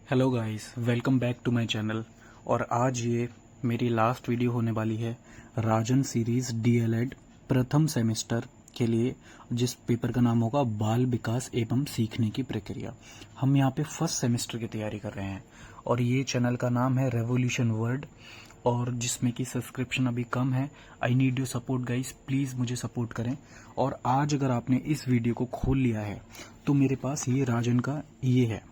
Hello guys, welcome back to my channel. और आज ये मेरी लास्ट वीडियो होने वाली है राजन सीरीज डीएलएड प्रथम सेमेस्टर के लिए, जिस पेपर का नाम होगा बाल विकास एवं सीखने की प्रक्रिया। हम यहाँ पे फर्स्ट सेमेस्टर की तैयारी कर रहे हैं और ये चैनल का नाम है रेवोल्यूशन वर्ल्ड, और जिसमें कि सब्सक्रिप्शन अभी कम है। I need you support guys, please मुझे सपोर्ट करें। और आज अगर आपने इस वीडियो को खोल लिया है तो मेरे पास ये राजन का ये है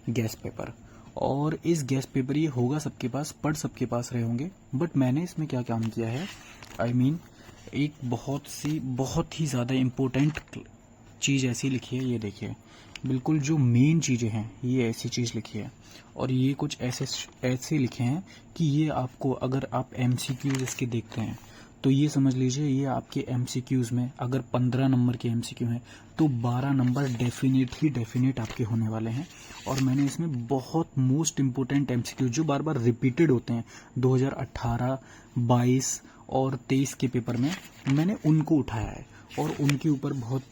गैस पेपर, और इस गैस पेपर ये होगा सबके पास, पढ़ सबके पास रहे होंगे। बट मैंने इसमें क्या काम किया है, आई मीन एक बहुत ही ज़्यादा इम्पोर्टेंट चीज़ ऐसी लिखी है। ये देखिए, बिल्कुल जो मेन चीज़ें हैं ये ऐसी चीज़ लिखी है, और ये कुछ ऐसे लिखे हैं कि ये आपको, अगर आप एमसीक्यूज इसके देखते हैं तो ये समझ लीजिए ये आपके एमसीक्यूज में अगर 15 नंबर के एमसीक्यू हैं तो 12 नंबर डेफिनेट आपके होने वाले हैं। और मैंने इसमें बहुत मोस्ट इम्पोर्टेंट एमसीक्यू जो बार बार रिपीटेड होते हैं 2018, 22 और 23 के पेपर में, मैंने उनको उठाया है और उनके ऊपर बहुत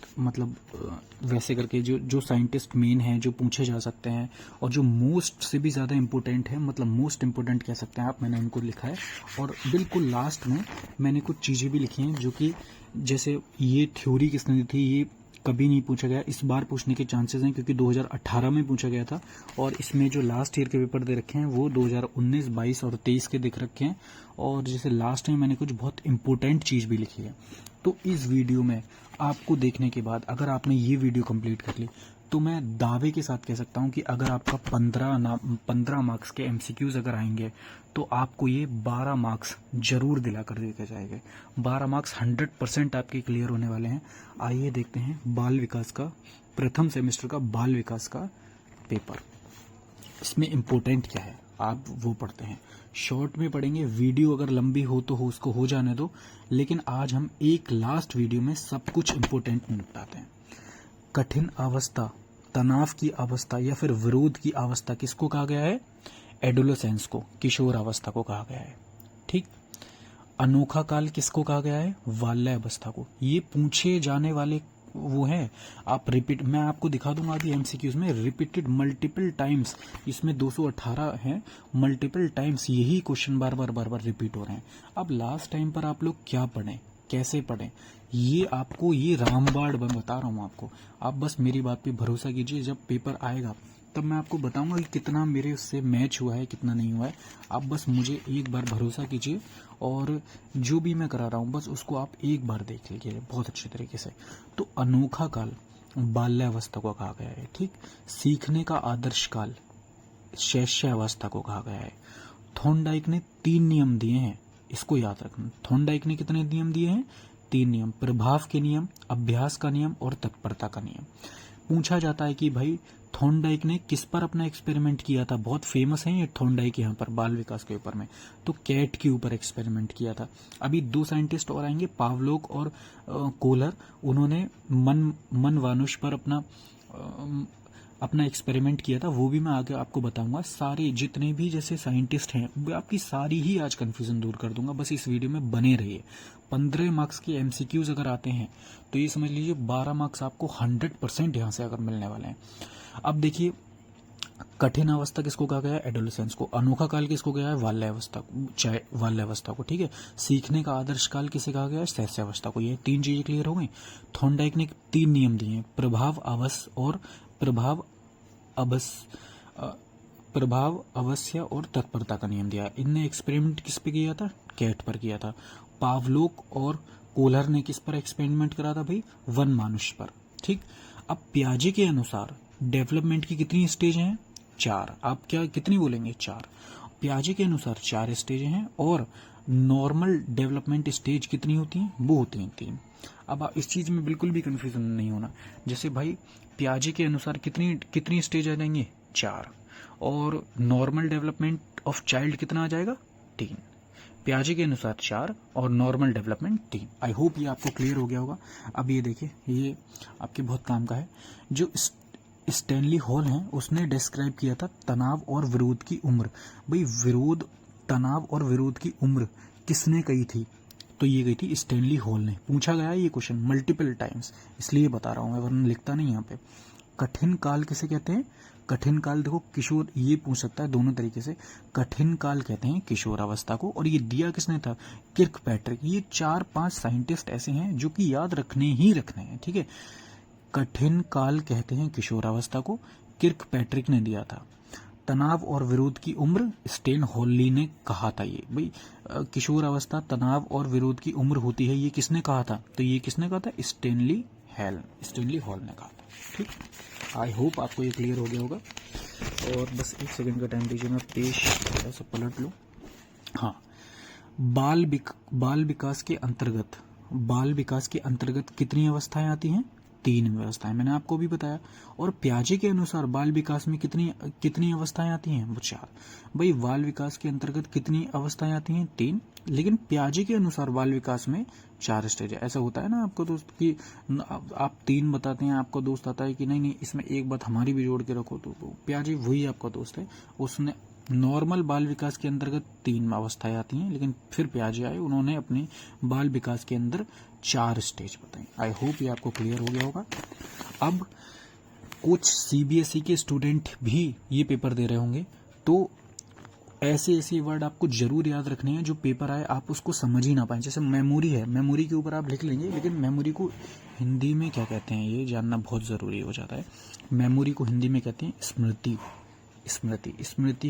वैसे करके जो साइंटिस्ट मेन हैं जो पूछे जा सकते हैं और जो मोस्ट से भी ज़्यादा इम्पोर्टेंट है, मोस्ट इम्पोर्टेंट कह सकते हैं आप, मैंने उनको लिखा है। और बिल्कुल लास्ट में मैंने कुछ चीज़ें भी लिखी हैं जो कि, जैसे ये थ्योरी किसने दी थी, ये कभी नहीं पूछा गया, इस बार पूछने के चांसेस हैं क्योंकि 2018 में पूछा गया था। और इसमें जो लास्ट ईयर के पेपर दे रखे हैं वो 2019, 22 और 23 के दिख रखे हैं। और जैसे लास्ट में मैंने कुछ बहुत इंपॉर्टेंट चीज़ भी लिखी है। तो इस वीडियो में आपको देखने के बाद, अगर आपने ये वीडियो कंप्लीट कर ली, तो मैं दावे के साथ कह सकता हूँ कि अगर आपका 15 मार्क्स के एमसीक्यूज अगर आएंगे तो आपको ये 12 मार्क्स जरूर दिला कर देते जाएंगे। 12 मार्क्स 100% आपके क्लियर होने वाले हैं। आइए देखते हैं बाल विकास का, प्रथम सेमेस्टर का बाल विकास का पेपर। इसमें इम्पोर्टेंट क्या है आप वो पढ़ते हैं, शॉर्ट में पढ़ेंगे। वीडियो अगर लंबी हो तो हो, उसको हो जाने दो, लेकिन आज हम एक लास्ट वीडियो में सब कुछ इम्पोर्टेंट निपटाते हैं। कठिन अवस्था, तनाव की अवस्था या फिर विरोध की अवस्था किसको कहा गया है? एडोलेसेंस को, किशोर अवस्था को कहा गया है। ठीक। अनोखा काल किसको कहा गया है? बाल्य अवस्था को। ये पूछे जाने वाले वो है। आप रिपीट, मैं आपको दिखा दूंगा अभी एमसीक्यूज में, रिपीटेड मल्टीपल टाइम्स, इसमें 218 है, मल्टीपल टाइम्स यही क्वेश्चन बार बार रिपीट हो रहे हैं। अब लास्ट टाइम पर आप लोग क्या पढ़ें, कैसे पढ़ें, ये आपको, ये रामबाण मैं बता रहा हूँ आपको। आप बस मेरी बात पे भरोसा कीजिए, जब पेपर आएगा तब मैं आपको बताऊंगा कि कितना मेरे उससे मैच हुआ है, कितना नहीं हुआ है। आप बस मुझे एक बार भरोसा कीजिए, और जो भी मैं करा रहा हूँ बस उसको आप एक बार देख लीजिए बहुत अच्छे तरीके से। तो अनोखा काल बाल्यावस्था को कहा गया है। ठीक। सीखने का आदर्श काल शैशवावस्था को कहा गया है। थॉर्नडाइक ने 3 नियम दिए हैं, इसको याद रखना। थॉर्नडाइक ने कितने नियम दिए हैं? 3 नियम। प्रभाव के नियम, अभ्यास का नियम और तत्परता का नियम। पूछा जाता है कि भाई थॉर्नडाइक ने किस पर अपना एक्सपेरिमेंट किया था? बहुत फेमस है ये थॉर्नडाइक यहाँ पर बाल विकास के ऊपर में। तो कैट के ऊपर एक्सपेरिमेंट किया था। अभी 2 साइंटिस्ट और आएंगे, पावलोक और कोलर। उन्होंने मन वानुष पर अपना एक्सपेरिमेंट किया था, वो भी मैं आगे आपको बताऊंगा। सारे जितने भी जैसे साइंटिस्ट हैं आपकी सारी ही आज कंफ्यूजन दूर कर दूंगा, बस इस वीडियो में बने रहिए। 15 मार्क्स के एमसीक्यूज अगर आते हैं तो ये समझ लीजिए 12 मार्क्स आपको 100% यहाँ से अगर मिलने वाले हैं। अब देखिए, कठिन अवस्था किसको कहा गया है? एडोलेसेंस को। अनोखा काल किसको कहा है? बाल्यावस्था को। ठीक है। सीखने का आदर्श काल किसे कहा गया है? शैशवावस्था को। ये 3 चीजें क्लियर हो गई। थॉर्नडाइक ने 3 नियम दिए हैं, प्रभाव अवश्य और तत्परता का नियम दिया। इनने एक्सपेरिमेंट किस पे किया था? कैट पर किया था। पावलोक और कोलर ने किस पर एक्सपेरिमेंट करा था भाई? वन मानुष पर। ठीक। अब पियाजे के अनुसार डेवलपमेंट की कितनी स्टेज हैं? 4। आप क्या कितनी बोलेंगे? 4। पियाजे के अनुसार 4 स्टेज हैं, और नॉर्मल डेवलपमेंट स्टेज कितनी होती हैं? वो होती हैं 3। अब इस चीज में बिल्कुल भी कंफ्यूजन नहीं होना। जैसे भाई पियाजे के अनुसार कितनी स्टेज आ जाएंगे? 4। और नॉर्मल डेवलपमेंट ऑफ चाइल्ड कितना आ जाएगा? 3। पियाजे के अनुसार 4 और नॉर्मल डेवलपमेंट 3। आई होप ये आपको क्लियर हो गया होगा। अब ये देखिए, ये आपके बहुत काम का है। जो स्टैनली हॉल हैं उसने डिस्क्राइब किया था तनाव और विरोध की उम्र। भाई तनाव और विरोध की उम्र किसने कही थी? तो ये गई थी स्टैनली हॉल ने। पूछा गया है ये क्वेश्चन मल्टीपल टाइम्स, इसलिए बता रहा हूँ मैं, वरना लिखता नहीं यहाँ पे। कठिन काल किसे कहते हैं? कठिन काल देखो किशोर, ये पूछ सकता है दोनों तरीके से। कठिन काल कहते हैं किशोरावस्था को, और ये दिया किसने था? किर्कपैट्रिक। ये 4-5 साइंटिस्ट ऐसे हैं जो कि याद रखने ही रखने हैं, ठीक है। कठिन काल कहते हैं किशोरावस्था को, किर्कपैट्रिक ने दिया था। तनाव और विरोध की उम्र, स्टेन हॉली ने कहा था। ये भाई किशोर अवस्था तनाव और विरोध की उम्र होती है, ये किसने कहा था? तो ये किसने कहा था? स्टेनली हॉल ने कहा था, ठीक। आई होप आपको ये क्लियर हो गया होगा। और बस 1 सेकंड का टाइम दीजिए, मैं पेज थोड़ा सा पलट लूँ। हाँ, बाल विकास के अंतर्गत कितनी अवस्थाएं आती हैं? 3 अवस्थाएं, मैंने आपको भी बताया। और पियाजे के अनुसार बाल विकास में कितनी अवस्थाएं आती हैं? वो 4। भाई बाल विकास के अंतर्गत कितनी अवस्थाएं आती हैं? 3। लेकिन पियाजे के अनुसार बाल विकास में 4 स्टेज है। ऐसा होता है ना आपको दोस्त कि आप 3 बताते हैं, आपका दोस्त आता है कि नहीं इसमें एक बात हमारी भी जोड़ के रखो, तो पियाजे वही आपका दोस्त है। उसने नॉर्मल बाल विकास के अंतर्गत 3 अवस्थाएं आती हैं, लेकिन फिर पियाजे आए, उन्होंने अपने बाल विकास के अंदर 4 स्टेज बताए। आई होप ये आपको क्लियर हो गया होगा। अब कुछ सीबीएसई के स्टूडेंट भी ये पेपर दे रहे होंगे, तो ऐसे वर्ड आपको जरूर याद रखने हैं जो पेपर आए आप उसको समझ ही ना पाए। जैसे मेमोरी है, मेमोरी के ऊपर आप लिख लेंगे, लेकिन मेमोरी को हिंदी में क्या कहते हैं ये जानना बहुत ज़रूरी हो जाता है। मेमोरी को हिंदी में कहते हैं स्मृति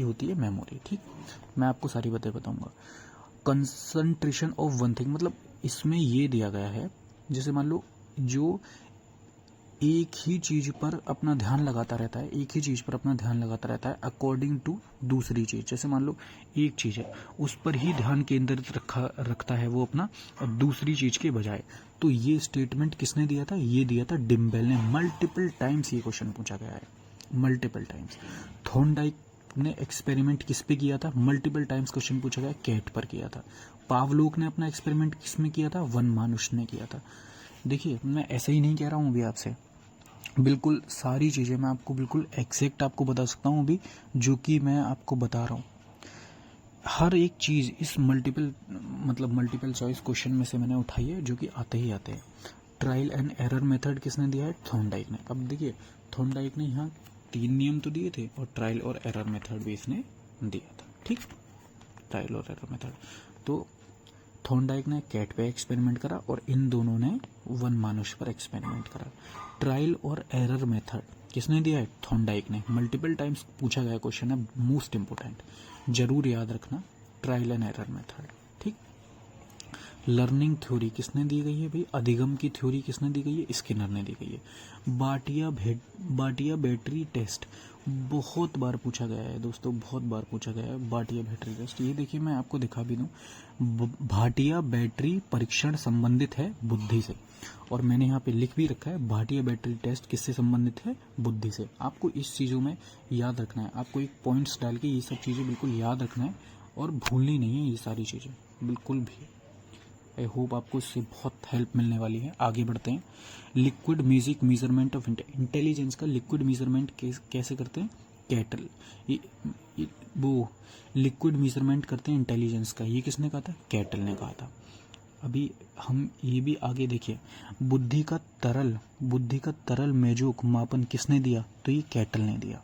होती है मेमोरी, ठीक। मैं आपको सारी बातें बताऊंगा। कंसंट्रेशन ऑफ वन थिंग, मतलब इसमें ये दिया गया है, जैसे मान लो जो एक ही चीज पर अपना ध्यान लगाता रहता है, अकॉर्डिंग टू दूसरी चीज। जैसे मान लो एक चीज है, उस पर ही ध्यान केंद्रित रखता है वो अपना, और दूसरी चीज के बजाय। तो ये स्टेटमेंट किसने दिया था? ये दिया था डिम्बेल ने। मल्टीपल टाइम्स ये क्वेश्चन पूछा गया है, मल्टीपल टाइम्स। थॉर्नडाइक ने एक्सपेरिमेंट किस पे किया था? मल्टीपल टाइम्स क्वेश्चन पूछा गया, कैट पर किया था। पावलोक ने अपना एक्सपेरिमेंट किस में किया था? वन मानुष ने किया था। देखिए, मैं ऐसे ही नहीं कह रहा हूँ अभी आपसे, बिल्कुल सारी चीज़ें मैं आपको बिल्कुल एग्जैक्ट आपको बता सकता हूँ अभी, जो कि मैं आपको बता रहा हूँ। हर एक चीज़ इस मल्टीपल चॉइस क्वेश्चन में से मैंने उठाई है, जो कि आते ही आते हैं। ट्रायल एंड एरर मेथड किसने दिया है? थॉर्नडाइक ने। अब देखिए, थॉर्नडाइक ने यहाँ 3 नियम तो दिए थे, और ट्रायल और एरर मेथड भी इसने दिया था, ठीक। ट्रायल और एरर मेथड, तो थॉर्नडाइक ने कैट पे एक्सपेरिमेंट करा, और इन दोनों ने वन मानुष पर एक्सपेरिमेंट करा। ट्रायल और एरर मेथड किसने दिया है? थॉर्नडाइक ने। मल्टीपल टाइम्स पूछा गया क्वेश्चन है, मोस्ट इंपोर्टेंट, जरूर याद रखना, ट्रायल एंड एरर मेथड, ठीक। लर्निंग थ्योरी किसने दी गई है भाई? अधिगम की थ्योरी किसने दी गई है? स्किनर ने दी गई है। बाटिया बैटरी टेस्ट बहुत बार पूछा गया है दोस्तों, बहुत बार पूछा गया है बाटिया बैटरी टेस्ट। ये देखिए, मैं आपको दिखा भी दूं, भाटिया बैटरी परीक्षण संबंधित है बुद्धि से, और मैंने यहाँ पे लिख भी रखा है भाटिया बैटरी टेस्ट किससे संबंधित है? बुद्धि से। आपको इस चीज़ों में याद रखना है, आपको एक पॉइंट्स डाल के ये सब चीज़ें बिल्कुल याद रखना है, और भूलनी नहीं है ये सारी चीज़ें बिल्कुल भी। आई होप आपको इससे बहुत हेल्प मिलने वाली है। आगे बढ़ते हैं। Liquid music measurement of intelligence का लिक्विड मेजरमेंट कैसे करते हैं? कैटल। वो लिक्विड मेजरमेंट करते हैं इंटेलिजेंस का, ये किसने कहा था? कैटल ने कहा था। अभी हम ये भी आगे देखिए, बुद्धि का तरल मेजोक मापन किसने दिया? तो ये कैटल ने दिया।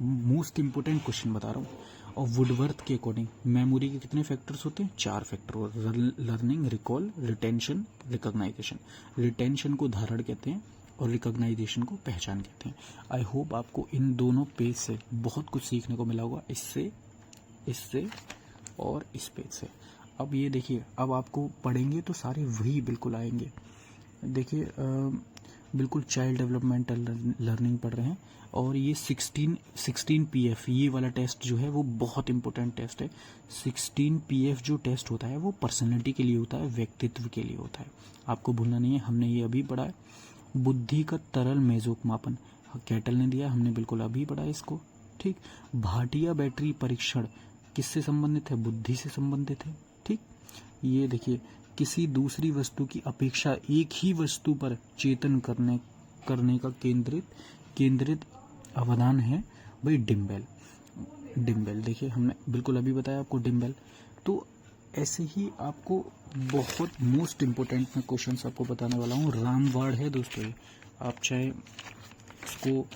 मोस्ट इंपोर्टेंट क्वेश्चन बता रहा हूँ। और वुडवर्थ के अकॉर्डिंग मेमोरी के कितने फैक्टर्स होते हैं? 4 factor. Learning, recall, retention, recognisation. Retention को धारण कहते हैं, और रिकॉग्नाइजेशन को पहचान कहते हैं। आई होप आपको इन दोनों पेज से बहुत कुछ सीखने को मिला होगा, इससे और इस पेज से। अब ये देखिए, अब आपको पढ़ेंगे तो सारे वही बिल्कुल आएंगे। देखिए, बिल्कुल चाइल्ड डेवलपमेंटल लर्निंग पढ़ रहे हैं, और ये 16 PF ये वाला टेस्ट जो है वो बहुत इंपॉर्टेंट टेस्ट है। 16 PF जो टेस्ट होता है वो पर्सनैलिटी के लिए होता है, व्यक्तित्व के लिए होता है, आपको भूलना नहीं है, हमने ये अभी पढ़ा है। बुद्धि का तरल मेजोक मापन कैटल ने दिया, हमने बिल्कुल अभी पढ़ा है इसको, ठीक। भाटिया बैटरी परीक्षण किससे संबंधित है? बुद्धि से संबंधित है, ठीक। ये देखिए, किसी दूसरी वस्तु की अपेक्षा एक ही वस्तु पर चेतन करने का केंद्रित अवधान है भाई डिम्बेल। देखिए, हमने बिल्कुल अभी बताया आपको डिम्बेल। तो ऐसे ही आपको बहुत मोस्ट इम्पोर्टेंट मैं क्वेश्चंस आपको बताने वाला हूँ। रामवाड़ है दोस्तों, आप चाहे इसको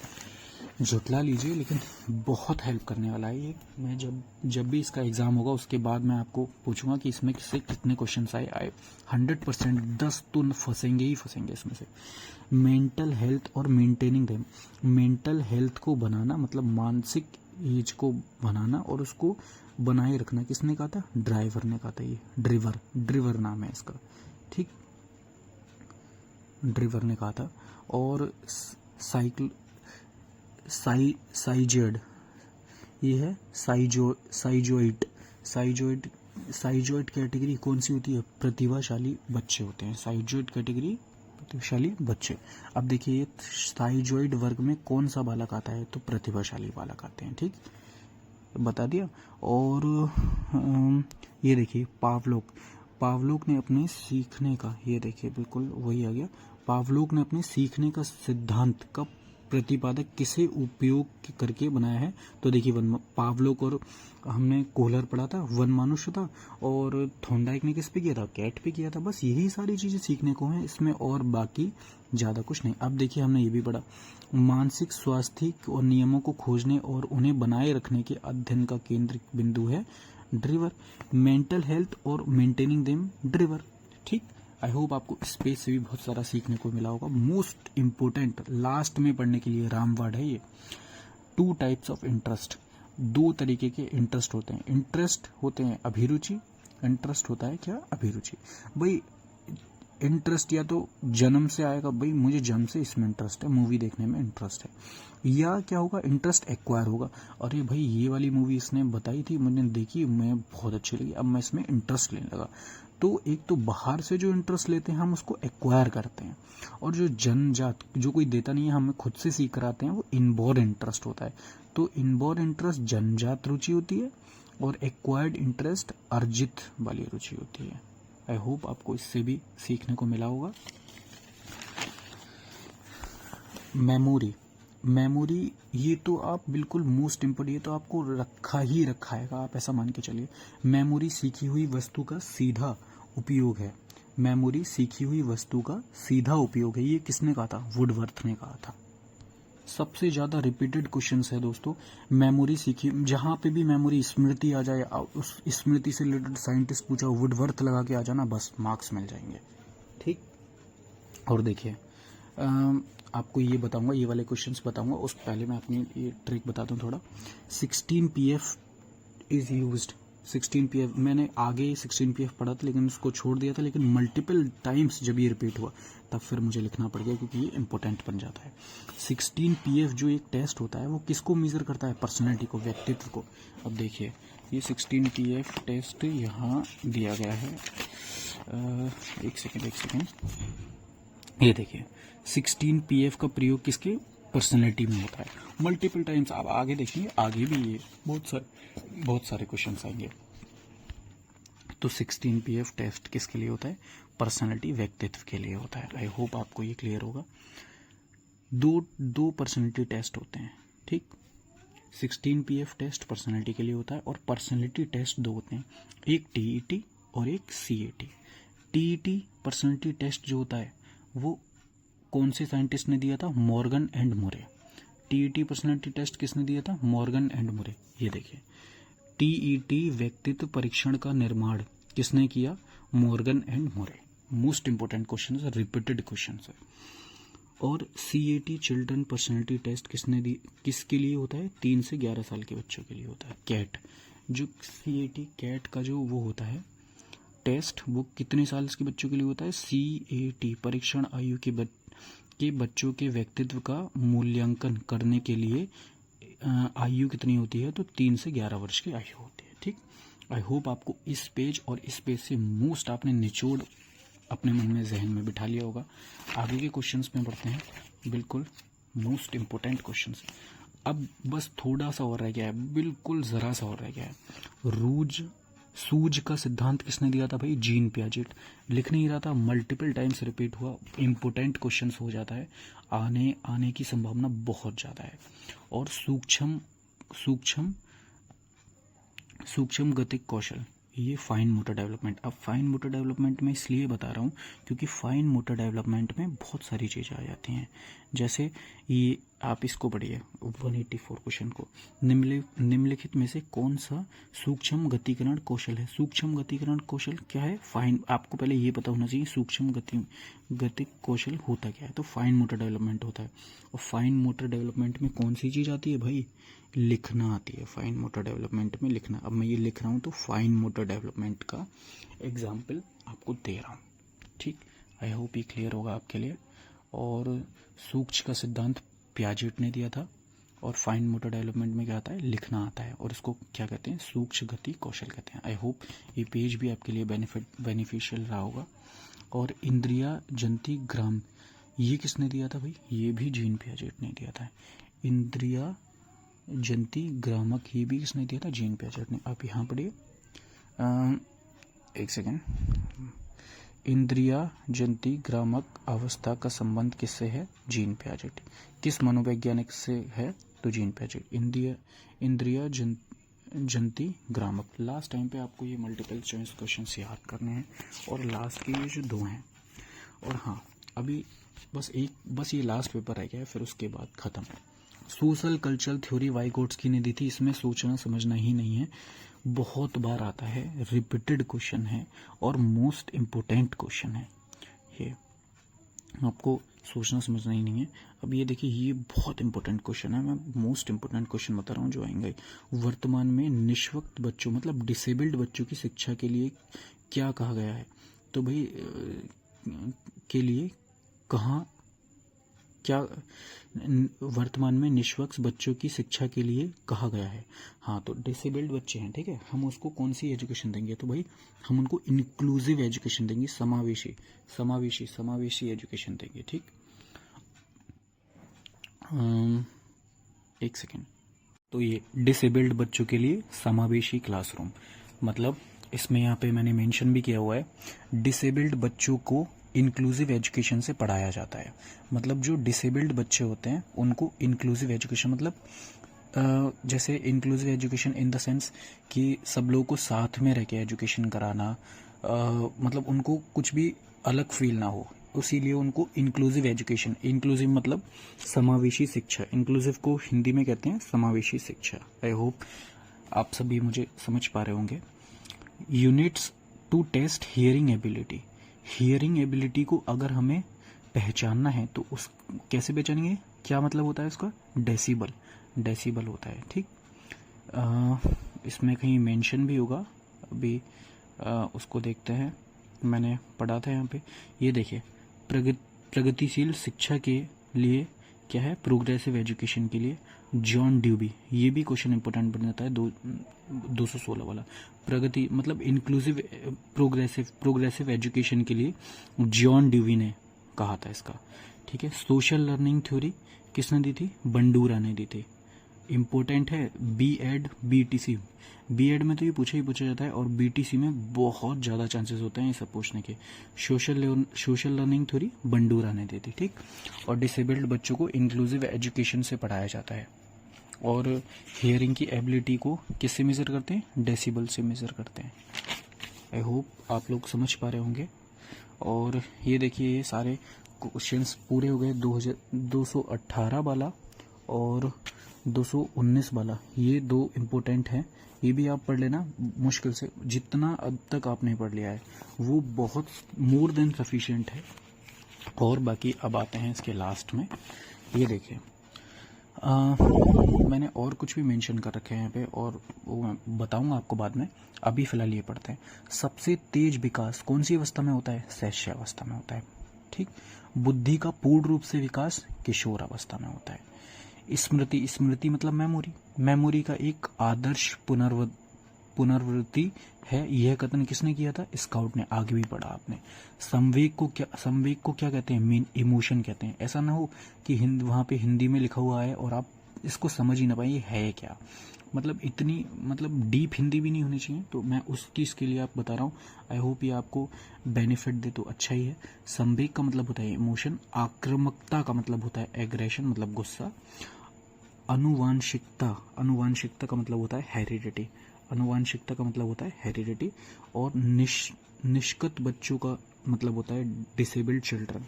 जुटला लीजिए, लेकिन बहुत हेल्प करने वाला है ये। मैं जब भी इसका एग्ज़ाम होगा उसके बाद मैं आपको पूछूंगा कि इसमें से कितने क्वेश्चंस आए 100% 10 तो फंसेंगे ही फंसेंगे इसमें से। मेंटल हेल्थ और मेंटेनिंग देम। मेंटल हेल्थ को बनाना मतलब मानसिक एज को बनाना और उसको बनाए रखना किसने कहा था? ड्राइवर ने कहा था। ये ड्रिवर नाम है इसका, ठीक, ड्रिवर ने कहा था। और साइजेड, ये है साइजोइड कैटेगरी कौन सी होती है? प्रतिभाशाली बच्चे होते हैं। साइजोइड कैटेगरी प्रतिभाशाली बच्चे। अब देखिए ये साइजोइड वर्ग में कौन सा बालक आता है? तो प्रतिभाशाली बालक आते हैं, ठीक, बता दिया। और ये देखिए पावलोक ने अपने सीखने का, ये देखिए बिल्कुल वही आ गया। पावलोक ने अपने सीखने का सिद्धांत का प्रतिपादक किसे उपयोग करके बनाया है? तो देखिए पावलोक और हमने कोहलर पढ़ा था, वन मनुष्य था, और थॉर्नडाइक ने किस पे किया था? कैट पे किया था। बस यही सारी चीज़ें सीखने को हैं इसमें, और बाकी ज़्यादा कुछ नहीं। अब देखिए हमने ये भी पढ़ा, मानसिक स्वास्थ्य और नियमों को खोजने और उन्हें बनाए रखने के अध्ययन का केंद्र बिंदु है ड्रिवर। मेंटल हेल्थ और मेंटेनिंग देम ड्रिवर, ठीक। आई होप आपको स्पेस से भी बहुत सारा सीखने को मिला होगा। मोस्ट इम्पोर्टेंट लास्ट में पढ़ने के लिए रामवर्ड है ये। 2 टाइप्स ऑफ इंटरेस्ट, 2 तरीके के इंटरेस्ट होते हैं। इंटरेस्ट होते हैं अभिरुचि, इंटरेस्ट होता है क्या? अभिरुचि। भाई इंटरेस्ट या तो जन्म से आएगा, भाई मुझे जन्म से इसमें इंटरेस्ट है, मूवी देखने में इंटरेस्ट है, या क्या होगा? इंटरेस्ट एक्वायर होगा। अरे भाई ये वाली मूवी इसने बताई थी, मैंने देखी, मैं बहुत अच्छी लगी, अब मैं इसमें इंटरेस्ट लेने लगा। तो एक तो बाहर से जो इंटरेस्ट लेते हैं हम उसको एक्वायर करते हैं, और जो जन्मजात जो कोई देता नहीं है हमें खुद से सीख कर आते हैं वो इनबोर्न इंटरेस्ट होता है। तो इनबोर्न इंटरेस्ट जन्मजात रुचि होती है और एक्वायर्ड इंटरेस्ट अर्जित वाली रुचि होती है। आई होप आपको इससे भी सीखने को मिला होगा। मेमोरी ये तो आप बिल्कुल मोस्ट इम्पोर्टेंट, ये तो आपको रखा है, आप ऐसा मान के चलिए। मेमोरी सीखी हुई वस्तु का सीधा उपयोग है। मेमोरी सीखी हुई वस्तु का सीधा उपयोग है। ये किसने कहा था? वुडवर्थ ने कहा था। सबसे ज़्यादा रिपीटेड क्वेश्चंस है दोस्तों। मेमोरी सीखी, जहाँ पे भी मेमोरी स्मृति आ जाए, उस स्मृति से रिलेटेड साइंटिस्ट पूछा, वुडवर्थ लगा के आ जाना, बस मार्क्स मिल जाएंगे, ठीक। और देखिए आपको ये बताऊंगा, ये वाले क्वेश्चंस बताऊंगा, उस पहले मैं अपनी ये ट्रिक बताता हूँ थोड़ा। 16 PF इज यूज्ड। 16 PF मैंने आगे 16 PF पढ़ा था लेकिन उसको छोड़ दिया था, लेकिन मल्टीपल टाइम्स जब ये रिपीट हुआ तब फिर मुझे लिखना पड़ गया क्योंकि ये इंपॉर्टेंट बन जाता है। 16 PF जो एक टेस्ट होता है वो किसको मेजर करता है? पर्सनैलिटी को, व्यक्तित्व को। अब देखिए ये 16 PF टेस्ट यहाँ दिया गया है। एक सेकेंड, ये देखिए 16 PF का प्रयोग किसके? पर्सनैलिटी में होता है। मल्टीपल टाइम्स आप आगे देखेंगे, आगे भी ये बहुत सारे क्वेश्चंस आएंगे। तो 16 PF टेस्ट किसके लिए होता है? पर्सनैलिटी, व्यक्तित्व के लिए होता है। आई होप आपको ये क्लियर होगा। दो पर्सनैलिटी टेस्ट होते हैं, ठीक। 16 PF टेस्ट पर्सनैलिटी के लिए होता है, और पर्सनैलिटी टेस्ट 2 होते हैं, एक TET और एक CAT। TET पर्सनैलिटी टेस्ट जो होता है वो कौन से साइंटिस्ट ने दिया था? मॉर्गन एंड मुरे। TET पर्सनैलिटी टेस्ट किसने दिया था? मॉर्गन एंड मुरे। ये देखिए TET व्यक्तित्व परीक्षण का निर्माण किसने किया? मॉर्गन एंड मुरे। मोस्ट इंपोर्टेंट क्वेश्चन है, रिपीटेड क्वेश्चन है। और CAT चिल्ड्रन पर्सनैलिटी टेस्ट किसके लिए होता है? 3 से 11 साल के बच्चों के लिए होता है। कैट जो CAT कैट का जो वो होता है टेस्ट, वो कितने साल के बच्चों के लिए होता है? CAT परीक्षण आयु के बच्चों के व्यक्तित्व का मूल्यांकन करने के लिए आयु कितनी होती है? तो 3 से 11 वर्ष की आयु होती है, ठीक। आई होप आपको इस पेज और इस पेज से मोस्ट आपने निचोड़ अपने मन में, जहन में बिठा लिया होगा। आगे के क्वेश्चंस में बढ़ते हैं, बिल्कुल मोस्ट इम्पोर्टेंट क्वेश्चंस। अब बस थोड़ा सा और रह गया है, बिल्कुल ज़रा सा और रह गया है। सूझ का सिद्धांत किसने दिया था? भाई जीन पियाजेट। लिख नहीं रहा था, मल्टीपल टाइम्स रिपीट हुआ, इम्पोर्टेंट क्वेश्चंस हो जाता है, आने की संभावना बहुत ज़्यादा है। और सूक्ष्म गतिक कौशल, ये फाइन मोटर डेवलपमेंट। अब फाइन मोटर डेवलपमेंट में इसलिए बता रहा हूँ क्योंकि फाइन मोटर डेवलपमेंट में बहुत सारी चीज़ें आ जाती हैं। जैसे ये आप इसको पढ़िए 184 क्वेश्चन को। निम्नलिखित में से कौन सा सूक्ष्म गतिकरण कौशल है? सूक्ष्म गतिकरण कौशल क्या है? फाइन, आपको पहले ये पता होना चाहिए सूक्ष्म गतिक कौशल होता क्या है। तो फाइन मोटर डेवलपमेंट होता है। और फाइन मोटर डेवलपमेंट में कौन सी चीज़ आती है भाई? लिखना आती है। फाइन मोटर डेवलपमेंट में लिखना। अब मैं ये लिख रहा हूँ तो फाइन मोटर डेवलपमेंट का एग्जाम्पल आपको दे रहा हूँ। ठीक, आई होप ये क्लियर होगा आपके लिए। और सूक्ष्म का सिद्धांत पियाजेट ने दिया था। और फाइन मोटर डेवलपमेंट में क्या आता है? लिखना आता है। और इसको क्या कहते हैं? सूक्ष्म गति कौशल कहते हैं। आई होप ये पेज भी आपके लिए बेनिफिशियल रहा होगा। और इंद्रिया जंती ग्राम, ये किसने दिया था भाई? ये भी जीन पियाजेट ने दिया था। इंद्रिया जंती ग्रामक, ये भी किसने दिया था? जीन पियाजेट ने। आप यहाँ पढ़िए, एक सेकेंड। इंद्रिया जंती ग्रामक अवस्था का संबंध किससे है? Gene Piaget. किस मनोवैज्ञानिक से है? तो जीन पियाजेट। इंद्रिया जंती ग्रामक। लास्ट टाइम पे आपको ये मल्टीपल चॉइस क्वेश्चंस याद करने हैं और लास्ट के ये जो 2 हैं। और हाँ, अभी बस ये लास्ट पेपर रह गया है, फिर उसके बाद खत्म। सोशल कल्चरल थ्योरी वाइगोट्स्की ने दी थी। इसमें सोचना समझना ही नहीं है, बहुत बार आता है, रिपीटेड क्वेश्चन है और मोस्ट इम्पोर्टेंट क्वेश्चन है। ये आपको सोचना समझना ही नहीं है। अब ये देखिए, ये बहुत इंपॉर्टेंट क्वेश्चन है। मैं मोस्ट इम्पोर्टेंट क्वेश्चन बता रहा हूँ जो आएंगे। वर्तमान में निष्वक्त बच्चों मतलब डिसेबल्ड बच्चों की शिक्षा के लिए क्या कहा गया है? तो भाई के लिए कहाँ क्या वर्तमान में निष्वक्ष बच्चों की शिक्षा के लिए कहा गया है? हाँ, तो डिसेबल्ड बच्चे हैं, ठीक है, हम उसको कौन सी एजुकेशन देंगे? तो भाई हम उनको इंक्लूसिव एजुकेशन देंगे, समावेशी एजुकेशन देंगे। ठीक, एक सेकेंड। तो ये डिसेबल्ड बच्चों के लिए समावेशी क्लासरूम, मतलब इसमें यहाँ पे मैंने मेंशन भी किया हुआ है, डिसेबल्ड बच्चों को इंक्लूसिव एजुकेशन से पढ़ाया जाता है। मतलब जो डिसेबल्ड बच्चे होते हैं उनको इंक्लूसिव एजुकेशन, मतलब जैसे inclusive education in the sense कि सब लोगों को साथ में रह के एजुकेशन कराना, मतलब उनको कुछ भी अलग फील ना हो, इसीलिए उनको इंक्लूसिव एजुकेशन, इंक्लूसिव मतलब समावेशी शिक्षा, इंक्लूसिव को हिंदी में कहते हैं समावेशी शिक्षा। आई होप आप सभी मुझे समझ पा रहे होंगे। Units to test hearing ability, hearing ability को अगर हमें पहचानना है तो उस कैसे पहचानेंगे? क्या मतलब होता है उसका? डेसिबल होता है। ठीक, इसमें कहीं मेंशन भी होगा, अभी उसको देखते हैं। मैंने पढ़ा था यहाँ पे, ये देखिए, प्रगतिशील शिक्षा के लिए क्या है? प्रोग्रेसिव एजुकेशन के लिए जॉन ड्यूबी, ये भी क्वेश्चन इंपॉर्टेंट बन जाता है 216 वाला। प्रगति मतलब इंक्लूसिव प्रोग्रेसिव एजुकेशन के लिए जॉन ड्यूबी ने कहा था इसका। ठीक है, सोशल लर्निंग थ्योरी किसने दी थी? बंडूरा ने दी थी। इम्पोर्टेंट है बीएड बीटीसी। बीएड में तो ये पूछा जाता है और बीटीसी में बहुत ज़्यादा चांसेस होते हैं ये सब पूछने के। सोशल लर्निंग थ्योरी बंडूरा ने दी थी। ठीक, और डिसेबल्ड बच्चों को इंक्लूसिव एजुकेशन से पढ़ाया जाता है। और हियरिंग की एबिलिटी को किससे मेज़र करते हैं? डेसिबल से मेज़र करते हैं। आई होप आप लोग समझ पा रहे होंगे। और ये देखिए, ये सारे क्वेश्चंस पूरे हो गए। 218 वाला और 219 वाला, ये 2 इम्पोर्टेंट हैं। ये भी आप पढ़ लेना, मुश्किल से जितना अब तक आपने पढ़ लिया है वो बहुत मोर देन सफिशिएंट है। और बाकी अब आते हैं इसके लास्ट में। ये देखिए, मैंने और कुछ भी मेंशन कर रखे हैं यहाँ पे और वो मैं बताऊंगा आपको बाद में। अभी फिलहाल ये पढ़ते हैं। सबसे तेज विकास कौन सी अवस्था में होता है? शैशवावस्था में होता है। ठीक, बुद्धि का पूर्ण रूप से विकास किशोर अवस्था में होता है। स्मृति मतलब मेमोरी का एक आदर्श पुनरावृत्ति है। यह कथन किसने किया था? स्काउट ने। आगे भी पढ़ा आपने। संवेग को क्या कहते हैं? इमोशन कहते हैं। ऐसा ना हो कि वहाँ पे हिंदी में लिखा हुआ है और आप इसको समझ ही ना पाए ये है क्या। मतलब इतनी डीप हिंदी भी नहीं होनी चाहिए। तो मैं उस चीज़ के लिए आप बता रहा हूँ। आई होप ये आपको बेनिफिट दे तो अच्छा ही है। संवेग का मतलब होता है इमोशन। आक्रामकता का मतलब होता है एग्रेशन, मतलब गुस्सा। अनुवांशिकता का मतलब होता है हेरिडिटी। और निष्कत बच्चों का मतलब होता है डिसेबल्ड चिल्ड्रन।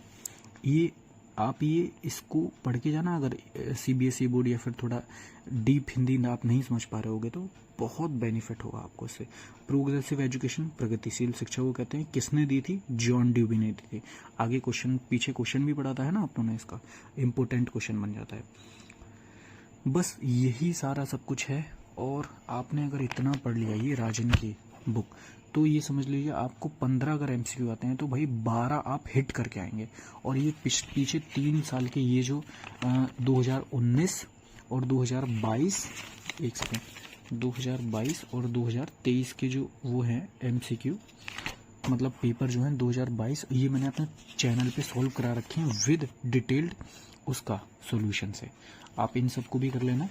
ये आप ये इसको पढ़ के जाना, अगर CBSE बोर्ड या फिर थोड़ा डीप हिंदी आप नहीं समझ पा रहे होगे तो बहुत बेनिफिट होगा आपको इससे। प्रोग्रेसिव एजुकेशन, प्रगतिशील शिक्षा को कहते हैं। किसने दी थी? जॉन ड्यूबी ने दी थी। आगे क्वेश्चन, पीछे क्वेश्चन भी पढ़ाता है ना आप लोगों ने, इसका इम्पोर्टेंट क्वेश्चन बन जाता है। बस यही सारा सब कुछ है। और आपने अगर इतना पढ़ लिया ये राजन की बुक, तो ये समझ लीजिए आपको 15 अगर MCQ आते हैं तो भाई 12 आप हिट करके आएंगे। और ये पीछे 3 साल के ये जो 2019 और 2022, एक सेकेंड, 2022 और 2023 के जो वो हैं MCQ, मतलब पेपर जो हैं 2022, ये मैंने अपने चैनल पे सॉल्व करा रखे हैं विद डिटेल्ड उसका सॉल्यूशन से। आप इन सबको भी कर लेना।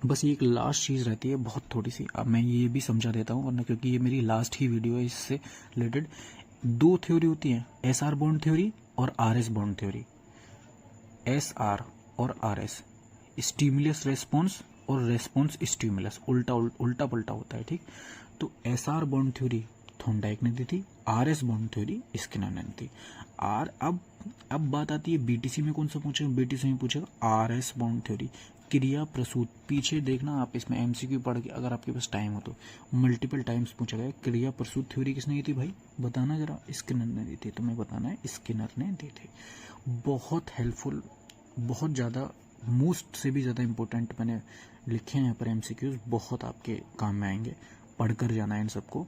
बस ये एक लास्ट चीज़ रहती है बहुत थोड़ी सी, अब मैं ये भी समझा देता हूँ वरना, क्योंकि ये मेरी लास्ट ही वीडियो है इससे रिलेटेड। 2 थ्योरी होती हैं, SR बॉन्ड थ्योरी और RS बॉन्ड थ्योरी। SR और RS, स्टिमुलस रेस्पॉन्स और रेस्पॉन्स स्टिमुलस, उल्टा पुल्टा होता है, ठीक। तो SR बॉन्ड थ्योरी थॉर्नडाइक ने दी थी, RS बॉन्ड थ्योरी स्किनर ने दी थी। अब बात आती है BTC में कौन सा पूछेगा? BTC में पूछेगा RS बॉन्ड थ्योरी, क्रिया प्रसूत। पीछे देखना आप, इसमें MCQ पढ़ के अगर आपके पास टाइम हो तो मल्टीपल टाइम्स पूछा गया। क्रिया प्रसूत थ्योरी किसने दी थी भाई? बताना जरा। स्किनर ने दी थी, तुम्हें बताना है, स्किनर ने दी थी। बहुत हेल्पफुल, बहुत ज़्यादा, मोस्ट से भी ज़्यादा इंपॉर्टेंट मैंने लिखे हैं यहाँ पर MCQs, बहुत आपके काम में आएंगे। पढ़कर जाना है इन सबको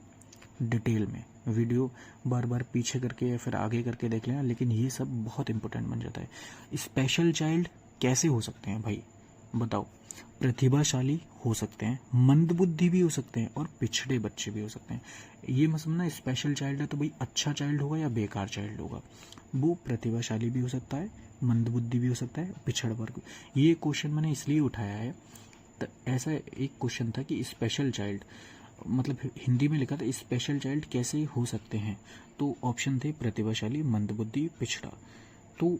डिटेल में। वीडियो बार बार पीछे करके या फिर आगे करके देख लेना, लेकिन ये सब बहुत इंपॉर्टेंट बन जाता है। स्पेशल चाइल्ड कैसे हो सकते हैं भाई बताओ? प्रतिभाशाली हो सकते हैं, मंदबुद्धि भी हो सकते हैं और पिछड़े बच्चे भी हो सकते हैं। ये मत समझना स्पेशल चाइल्ड है तो भाई अच्छा चाइल्ड होगा या बेकार चाइल्ड होगा। वो प्रतिभाशाली भी हो सकता है, मंदबुद्धि भी हो सकता है, पिछड़ वर्ग। ये क्वेश्चन मैंने इसलिए उठाया है, तो ऐसा एक क्वेश्चन था कि स्पेशल चाइल्ड, मतलब हिंदी में लिखा था स्पेशल चाइल्ड कैसे हो सकते हैं, तो ऑप्शन थे प्रतिभाशाली, मंदबुद्धि, पिछड़ा। तो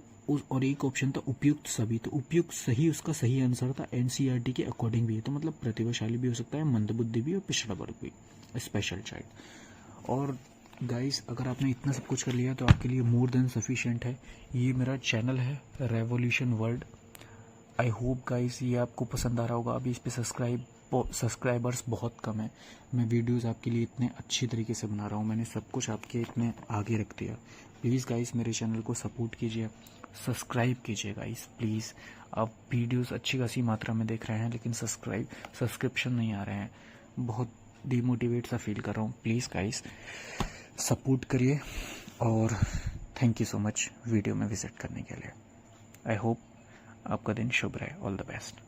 और एक ऑप्शन था उपयुक्त सभी, तो उपयुक्त सही उसका सही आंसर था NCERT के अकॉर्डिंग भी है। तो मतलब प्रतिभाशाली भी हो सकता है, मंदबुद्धि भी और पिछड़ा वर्ग भी, स्पेशल चाइल्ड। और गाइस अगर आपने इतना सब कुछ कर लिया तो आपके लिए मोर देन सफिशिएंट है। ये मेरा चैनल है revolution world. I hope guys ये आपको पसंद आ रहा होगा। अभी इस पे सब्सक्राइबर्स बहुत कम है। मैं वीडियोस आपके लिए इतने अच्छी तरीके से बना रहा हूँ, मैंने सब कुछ आपके इतने आगे रख दिया। प्लीज़ गाइस मेरे चैनल को सपोर्ट कीजिए, सब्सक्राइब कीजिए गाइस प्लीज़। आप वीडियोस अच्छी खासी मात्रा में देख रहे हैं लेकिन सब्सक्रिप्शन नहीं आ रहे हैं, बहुत डिमोटिवेट सा फील कर रहा हूँ। प्लीज़ गाइस सपोर्ट करिए और thank you so much video में विजिट करने के लिए। आई होप आपका दिन शुभ रहे। All the best.